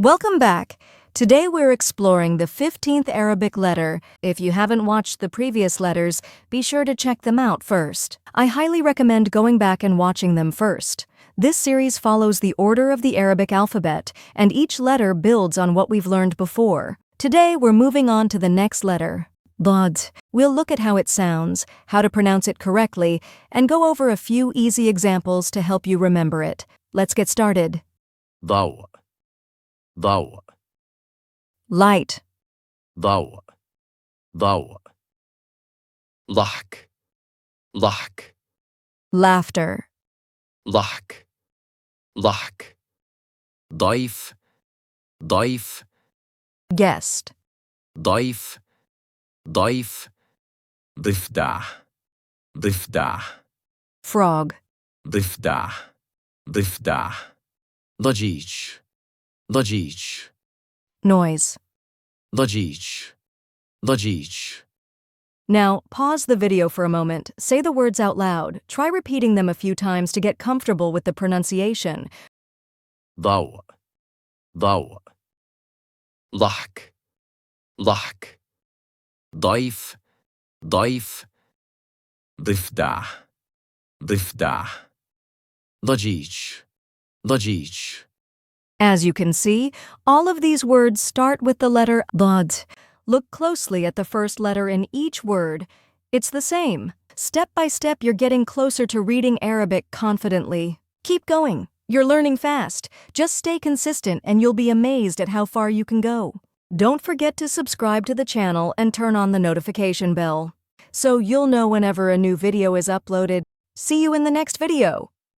Welcome back. Today we're exploring the 15th Arabic letter. If you haven't watched the previous letters, be sure to check them out first. I highly recommend going back and watching them first. This series follows the order of the Arabic alphabet, and each letter builds on what we've learned before. Today we're moving on to the next letter, Daad. We'll look at how it sounds, how to pronounce it correctly, and go over a few easy examples to help you remember it. Let's get started. ضوء ضوء Light, ضوء ضوء ضحك ضحك laughter, ضحك ضحك ضيف ضيف guest, ضيف ضيف ضفدع ضفدع frog, ضفدع ضفدع ضجيج ضجيج noise. ضجيج ضجيج Now, pause the video for a moment, say the words out loud, try repeating them a few times to get comfortable with the pronunciation. ضوء ضوء ضحك ضحك ضيف ضيف ضفدع ضفدع ضجيج ضجيج. As you can see, all of these words start with the letter Daad. Look closely at the first letter in each word. It's the same. Step by step, you're getting closer to reading Arabic confidently. Keep going. You're learning fast. Just stay consistent and you'll be amazed at how far you can go. Don't forget to subscribe to the channel and turn on the notification bell, so you'll know whenever a new video is uploaded. See you in the next video.